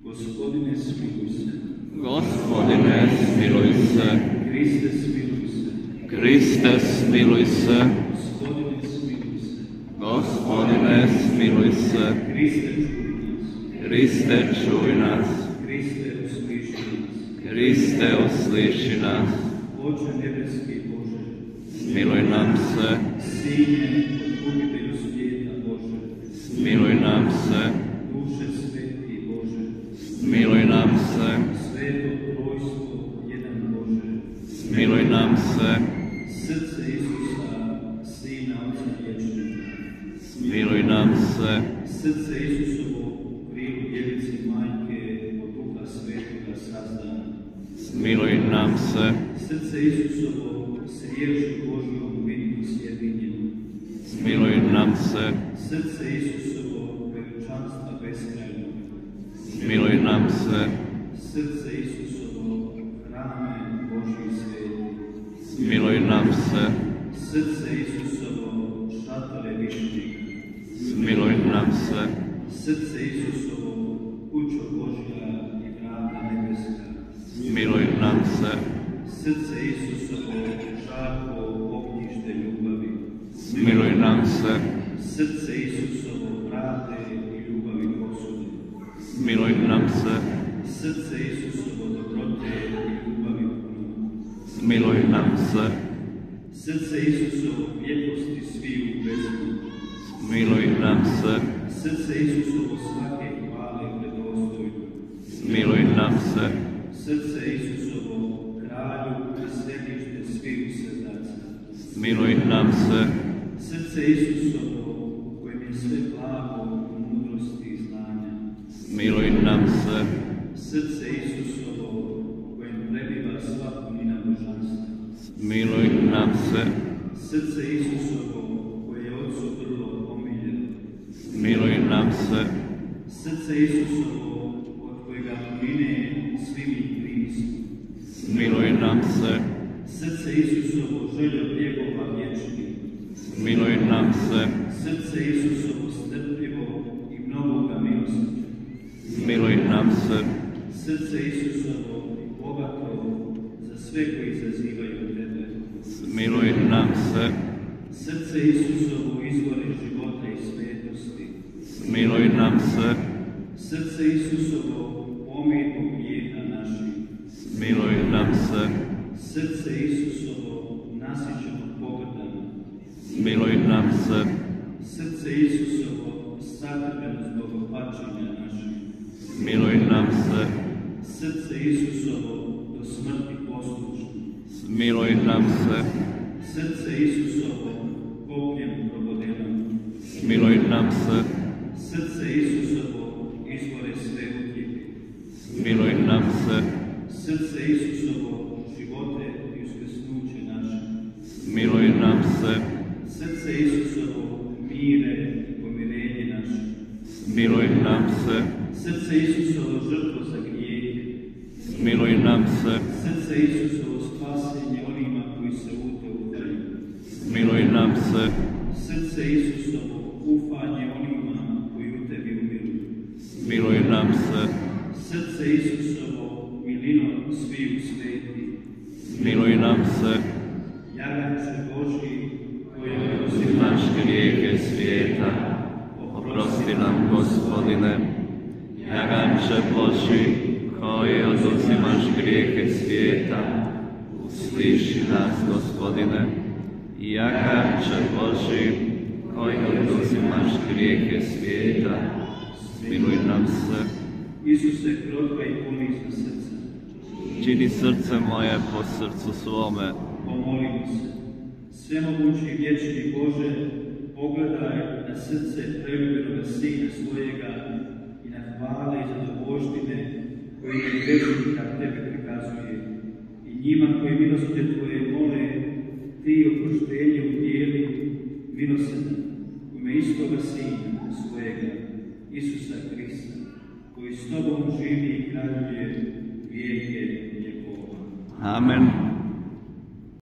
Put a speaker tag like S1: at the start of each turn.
S1: Gospodine, smiluj se.
S2: Gospodine, smiluj se.
S1: Kriste, smiluj se.
S2: Kriste, smiluj se.
S1: Gospodine, smiluj se.
S2: Gospodine, smiluj se.
S1: Kriste, čuj nas.
S2: Kriste, čuj nas.
S1: Kriste, usliši nas.
S2: Kriste, usliši nas.
S1: Oče nebeski Bože,
S2: Smiluj nam se.
S1: Sine, Otkupitelju svijeta Bože,
S2: Smiluj nam se.
S1: Duše sveti Bože,
S2: Smiluj nam se.
S1: Sveto trojstvo jedan Bože,
S2: Smiluj nam se.
S1: srce Isusa, Sina Oca vječnika,
S2: Smiluj nam se.
S1: srce Isusovo u krilu djevice majke od Duha Svetoga sazdana,
S2: Smiluj nam se.
S1: srce Isusovo s riječju Božjom bitno sjedinjeno,
S2: Smiluj nam se.
S1: srce Isusovo veličanstva beskrajnog,
S2: Smiluj nam se.
S1: srce Isusovo hrame Božji sveti,
S2: Smiluj nam se.
S1: srce Isusovo šatore višnjika,
S2: Smiluj nam se.
S1: srce Isusovo kućo Božja i vrata nebeska,
S2: Smiluj nam se.
S1: srce Isusovo žarko ognjište ljubavi,
S2: Smiluj nam se.
S1: srce Isusovo pravde i ljubavi posude,
S2: Smiluj nam se.
S1: srce Isusovo dobrote i ljubavi puno,
S2: Smiluj nam se.
S1: srce Isusovo vjekosti sviju bezbu,
S2: Smiluj nam se.
S1: srce Isusovo svake hvale predostojno,
S2: Smiluj nam se.
S1: srce Isusovo kralju i središte sviju srdaca,
S2: Smiluj nam se.
S1: srce Isusovo u kojem je sve blago u mudrosti i znanja,
S2: Smiluj nam se.
S1: srce Isusovo u kojem prebiva sva punina božanstva,
S2: Smiluj nam se.
S1: srce Isusovo koje je Otcu vrlo omiljeno,
S2: Smiluj nam se.
S1: srce Isusovo od kojega pline svi mi primisli,
S2: Smiluj nam se.
S1: srce Isusovo željo bjegova vječni,
S2: Smiluj nam se.
S1: srce Isusovo strpljivo i mnogoga milosti,
S2: Smiluj nam se.
S1: srce Isusovo bogato za sve koji zazivaju tebe,
S2: Smiluj nam se.
S1: srce Isusovo izvore života i svetosti,
S2: Smiluj nam se.
S1: srce Isusovo pomirbu grijeha naših,
S2: Smiluj nam se.
S1: srce Isusovo nasićeno pogrdama,
S2: Smiluj nam se.
S1: srce Isusovo sakrveno zbog opačenja naših,
S2: Smiluj nam se.
S1: srce Isusovo do smrti poslušno,
S2: Smiluj nam se.
S1: srce Isusovo kopljem probodeno,
S2: Smiluj nam se.
S1: srce Isusovo izvore sve utjehe,
S2: Smiluj nam se.
S1: srce Isusovo živote i uskrsnuće naše,
S2: Smiluj nam se.
S1: srce Isusovo mire i pomirenje naše,
S2: Smiluj nam se.
S1: srce Isusovo žrtvo za grijehe,
S2: Smiluj nam se.
S1: srce Isusovo spasenje onima koji se u te ufaju,
S2: Smiluj nam se.
S1: srce Isusovo ufanje onima koji u tebi umiru,
S2: Smiluj nam se.
S1: srce Isusovo milino sviju sveti,
S2: Smiluj nam se.
S1: jaganče Božji koji oprosti
S2: Naš grijehe svijeta, oprosti nam, Gospodine. Jaganče Božji, koji oduzimaš grijehe svijeta, usliši nas, Gospodine. Jaganče Božji, koji oduzimaš grijehe svijeta, smiluj nam se.
S1: Isuse, krotka i ponizna srca,
S2: Čini srce moje po srcu svome.
S1: pomolimo se. Svemogući i vječni Bože, pogledaj na srce preljubljenoga Sina svojega i na hvale i zadovoljštine koje je grešnika Tebe prikazuje. I njima koji milosti Tvoje mole, Ti oproštenje udijeli milosrdan u ime istoga Sina svojega, Isusa Krista, koji s Tobom živi i kraljuje vijeke vjekova.
S2: Amen.